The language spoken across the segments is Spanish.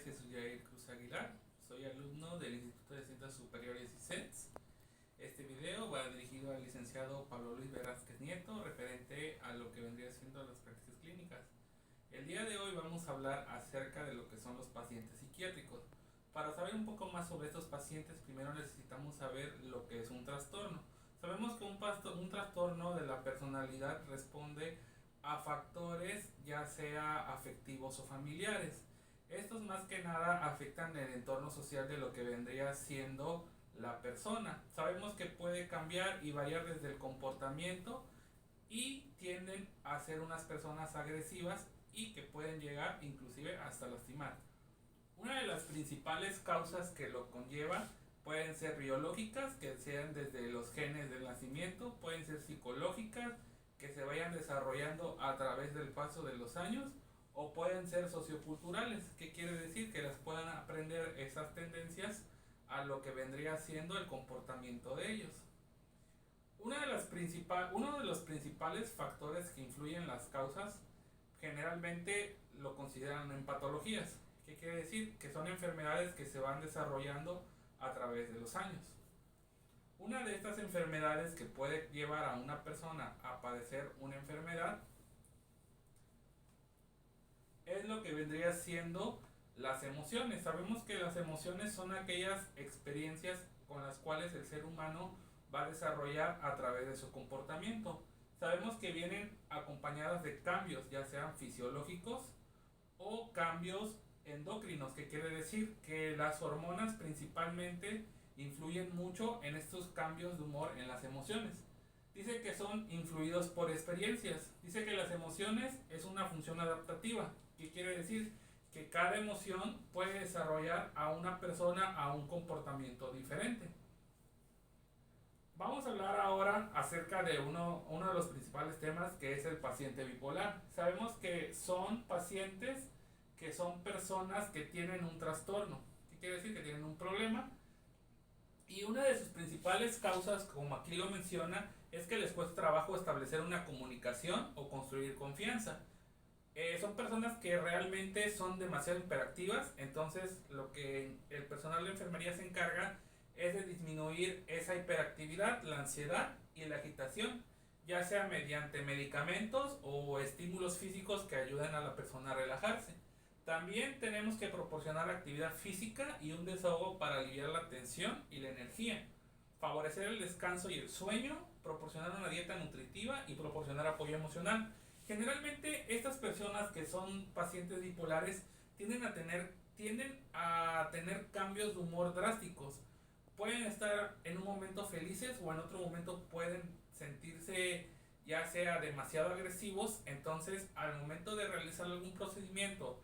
Jesús Yair Cruz Aguilar, soy alumno del Instituto de Ciencias Superiores ICETS. Este video va dirigido al licenciado Pablo Luis Velázquez Nieto, referente a lo que vendría siendo las prácticas clínicas. El día de hoy vamos a hablar acerca de lo que son los pacientes psiquiátricos. Para saber un poco más sobre estos pacientes, primero necesitamos saber lo que es un trastorno. Sabemos que un trastorno de la personalidad responde a factores ya sea afectivos o familiares. Estos más que nada afectan el entorno social de lo que vendría siendo la persona. Sabemos que puede cambiar y variar desde el comportamiento y tienden a ser unas personas agresivas y que pueden llegar inclusive hasta lastimar. Una de las principales causas que lo conlleva pueden ser biológicas, que sean desde los genes del nacimiento, pueden ser psicológicas, que se vayan desarrollando a través del paso de los años, o pueden ser socioculturales, que quiere decir que las puedan aprender esas tendencias a lo que vendría siendo el comportamiento de ellos. Uno de los principales factores que influyen en las causas generalmente lo consideran en patologías. ¿Qué quiere decir? Que son enfermedades que se van desarrollando a través de los años. Una de estas enfermedades que puede llevar a una persona a padecer una enfermedad es lo que vendría siendo las emociones. Sabemos que las emociones son aquellas experiencias con las cuales el ser humano va a desarrollar a través de su comportamiento. Sabemos que vienen acompañadas de cambios, ya sean fisiológicos o cambios endocrinos, que quiere decir que las hormonas principalmente influyen mucho en estos cambios de humor en las emociones. Dice que son influidos por experiencias. Dice que las emociones es una función adaptativa. ¿Qué quiere decir? Que cada emoción puede desarrollar a una persona a un comportamiento diferente. Vamos a hablar ahora acerca de uno de los principales temas, que es el paciente bipolar. Sabemos que son pacientes que son personas que tienen un trastorno. ¿Qué quiere decir? Que tienen un problema. Y una de sus principales causas, como aquí lo menciona, es que les cuesta trabajo establecer una comunicación o construir confianza. Son personas que realmente son demasiado hiperactivas, entonces lo que el personal de enfermería se encarga es de disminuir esa hiperactividad, la ansiedad y la agitación, ya sea mediante medicamentos o estímulos físicos que ayuden a la persona a relajarse. También tenemos que proporcionar actividad física y un desahogo para aliviar la tensión y la energía, favorecer el descanso y el sueño, proporcionar una dieta nutritiva y proporcionar apoyo emocional. Generalmente estas personas que son pacientes bipolares tienden a tener cambios de humor drásticos. Pueden estar en un momento felices o en otro momento pueden sentirse ya sea demasiado agresivos. Entonces al momento de realizar algún procedimiento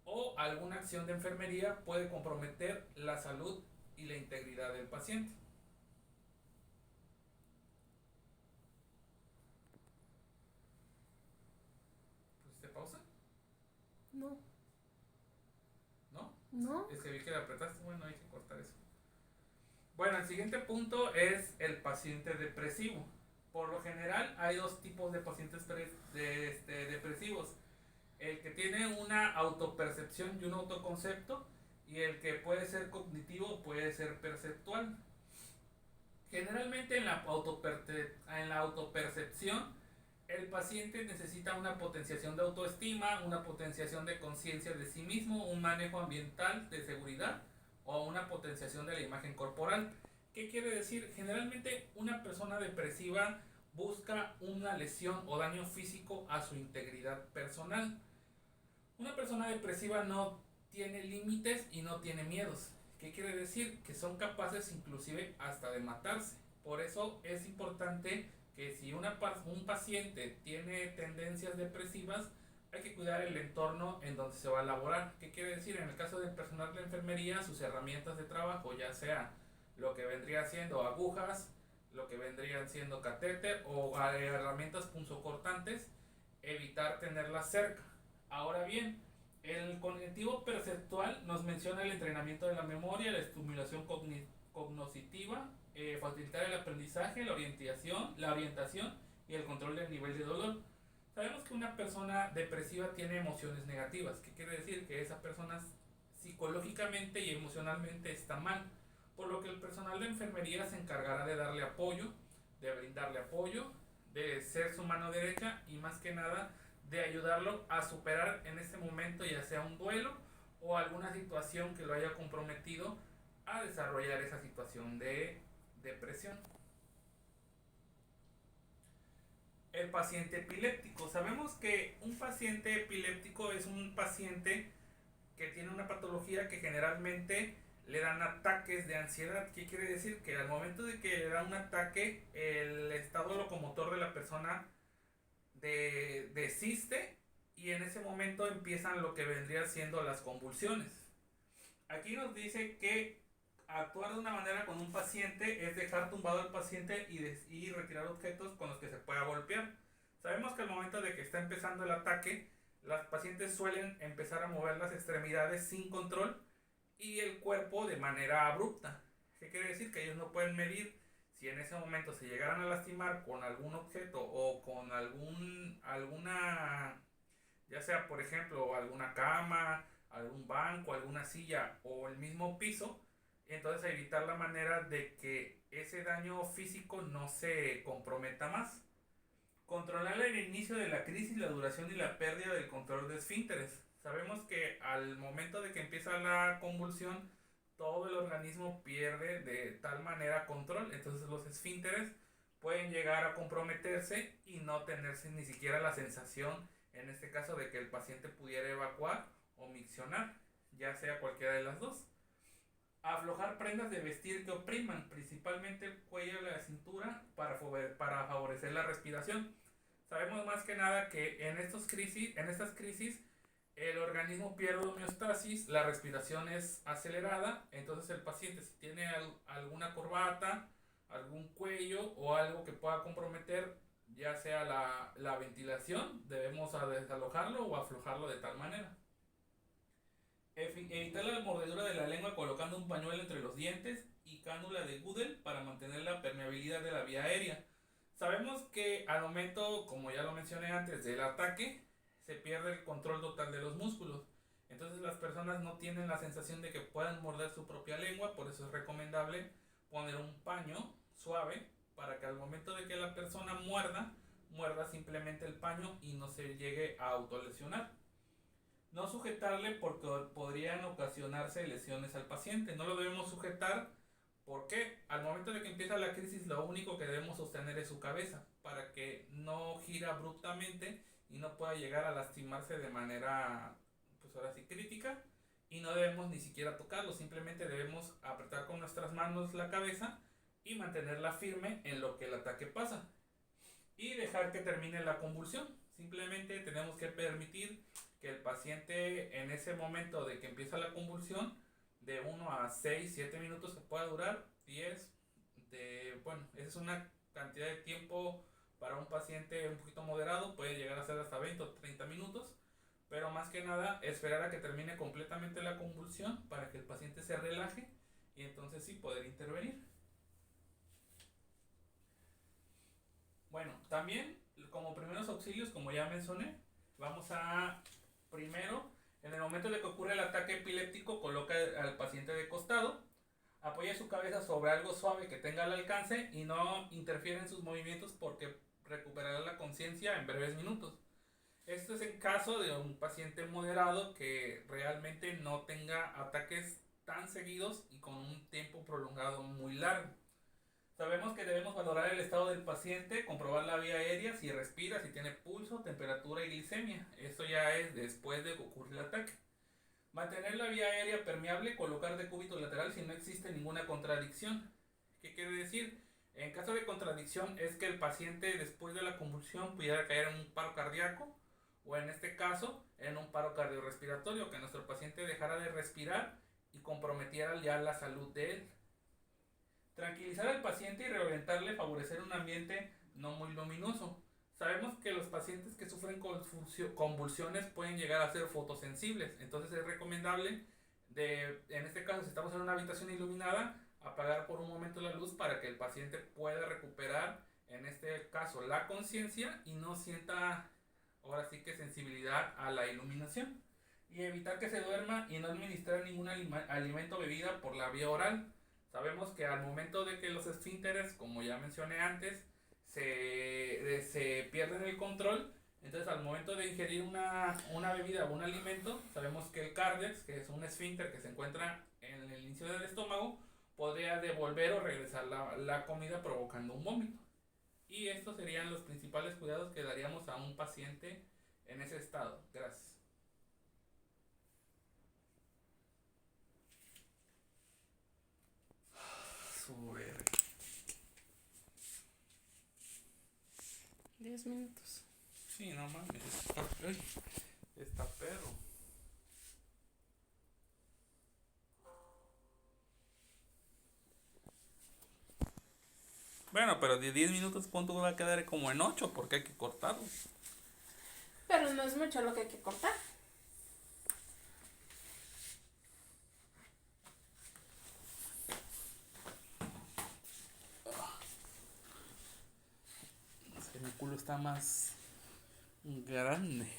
o alguna acción de enfermería puede comprometer la salud y la integridad del paciente. ¿Pusiste pausa? No, ¿No? no. Es que vi que la apretaste. Bueno, hay que cortar eso. Bueno, el siguiente punto es el paciente depresivo. Por lo general hay dos tipos de pacientes depresivos. El que tiene una autopercepción y un autoconcepto, y el que puede ser cognitivo o puede ser perceptual. Generalmente en la autopercepción el paciente necesita una potenciación de autoestima, una potenciación de conciencia de sí mismo, un manejo ambiental de seguridad o una potenciación de la imagen corporal. ¿Qué quiere decir? Generalmente una persona depresiva busca una lesión o daño físico a su integridad personal. Una persona depresiva no tiene límites y no tiene miedos. ¿Qué quiere decir? Que son capaces inclusive hasta de matarse. Por eso es importante que si un paciente tiene tendencias depresivas, hay que cuidar el entorno en donde se va a laborar. ¿Qué quiere decir? En el caso del personal de enfermería, sus herramientas de trabajo, ya sea lo que vendría siendo agujas, lo que vendrían siendo catéter o herramientas punzocortantes, evitar tenerlas cerca. Ahora bien, el cognitivo perceptual nos menciona el entrenamiento de la memoria, la estimulación cognitiva, facilitar el aprendizaje, la orientación y el control del nivel de dolor. Sabemos que una persona depresiva tiene emociones negativas. ¿Qué quiere decir? Que esa persona psicológicamente y emocionalmente está mal, por lo que el personal de enfermería se encargará de darle apoyo, de brindarle apoyo, de ser su mano derecha y más que nada de ayudarlo a superar en ese momento ya sea un duelo o alguna situación que lo haya comprometido a desarrollar esa situación de depresión. El paciente epiléptico. Sabemos que un paciente epiléptico es un paciente que tiene una patología que generalmente le dan ataques de ansiedad. ¿Qué quiere decir? Que al momento de que le da un ataque, el estado locomotor de la persona desiste y en ese momento empiezan lo que vendría siendo las convulsiones. Aquí nos dice que actuar de una manera con un paciente es dejar tumbado al paciente y retirar objetos con los que se pueda golpear. Sabemos que al momento de que está empezando el ataque, las pacientes suelen empezar a mover las extremidades sin control y el cuerpo de manera abrupta. ¿Qué quiere decir? Que ellos no pueden medir si en ese momento se llegaran a lastimar con algún objeto o con alguna, ya sea por ejemplo alguna cama, algún banco, alguna silla o el mismo piso, entonces evitar la manera de que ese daño físico no se comprometa más. Controlar el inicio de la crisis, la duración y la pérdida del control de esfínteres. Sabemos que al momento de que empieza la convulsión, todo el organismo pierde de tal manera control, entonces los esfínteres pueden llegar a comprometerse y no tenerse ni siquiera la sensación, en este caso, de que el paciente pudiera evacuar o miccionar, ya sea cualquiera de las dos. Aflojar prendas de vestir que opriman, principalmente el cuello y la cintura, para favorecer la respiración. Sabemos más que nada que en estas crisis el organismo pierde homeostasis, la respiración es acelerada, entonces el paciente si tiene alguna corbata, algún cuello o algo que pueda comprometer, ya sea la ventilación, debemos desalojarlo o aflojarlo de tal manera. Evitar la mordedura de la lengua colocando un pañuelo entre los dientes y cánula de Goodell para mantener la permeabilidad de la vía aérea. Sabemos que al momento, como ya lo mencioné antes, del ataque, se pierde el control total de los músculos. Entonces las personas no tienen la sensación de que puedan morder su propia lengua, por eso es recomendable poner un paño suave para que al momento de que la persona muerda simplemente el paño y no se llegue a autolesionar. No sujetarle porque podrían ocasionarse lesiones al paciente. No lo debemos sujetar porque al momento de que empieza la crisis lo único que debemos sostener es su cabeza para que no gire abruptamente y no pueda llegar a lastimarse de manera, pues ahora sí, crítica. Y no debemos ni siquiera tocarlo, simplemente debemos apretar con nuestras manos la cabeza y mantenerla firme en lo que el ataque pasa. Y dejar que termine la convulsión. Simplemente tenemos que permitir que el paciente en ese momento de que empieza la convulsión, de 1 a 6, 7 minutos que pueda durar, 10, bueno, esa es una cantidad de tiempo para un paciente un poquito moderado, puede llegar a ser hasta 20 o 30 minutos, pero más que nada esperar a que termine completamente la convulsión para que el paciente se relaje y entonces sí poder intervenir. Bueno, también como primeros auxilios, como ya mencioné, vamos a primero, en el momento de que ocurre el ataque epiléptico, coloca al paciente de costado, apoya su cabeza sobre algo suave que tenga al alcance y no interfiere en sus movimientos porque recuperará la conciencia en breves minutos. Esto es en caso de un paciente moderado que realmente no tenga ataques tan seguidos y con un tiempo prolongado muy largo. Sabemos que debemos valorar el estado del paciente, comprobar la vía aérea, si respira, si tiene pulso, temperatura y glicemia. Esto ya es después de que ocurre el ataque. Mantener la vía aérea permeable, colocar decúbito lateral si no existe ninguna contradicción. ¿Qué quiere decir? En caso de contradicción es que el paciente después de la convulsión pudiera caer en un paro cardíaco o en este caso en un paro cardiorrespiratorio, que nuestro paciente dejara de respirar y comprometiera ya la salud de él. Tranquilizar al paciente y reorientarle, favorecer un ambiente no muy luminoso. Sabemos que los pacientes que sufren convulsiones pueden llegar a ser fotosensibles, entonces es recomendable, en este caso si estamos en una habitación iluminada, apagar por un momento la luz para que el paciente pueda recuperar, en este caso, la conciencia y no sienta ahora sí que sensibilidad a la iluminación. Y evitar que se duerma y no administrar ningún alimento o bebida por la vía oral. Sabemos que al momento de que los esfínteres, como ya mencioné antes, se pierden el control, entonces al momento de ingerir una bebida o un alimento, sabemos que el cárdex, que es un esfínter que se encuentra en el inicio del estómago, podría devolver o regresar la comida provocando un vómito. Y estos serían los principales cuidados que daríamos a un paciente en ese estado. Gracias. Sube. 10 minutos. Sí, no mames. Está perro. Bueno, pero de 10 minutos, ¿cuánto va a quedar? Como en 8, porque hay que cortarlo. Pero no es mucho lo que hay que cortar. Es que mi culo está más grande.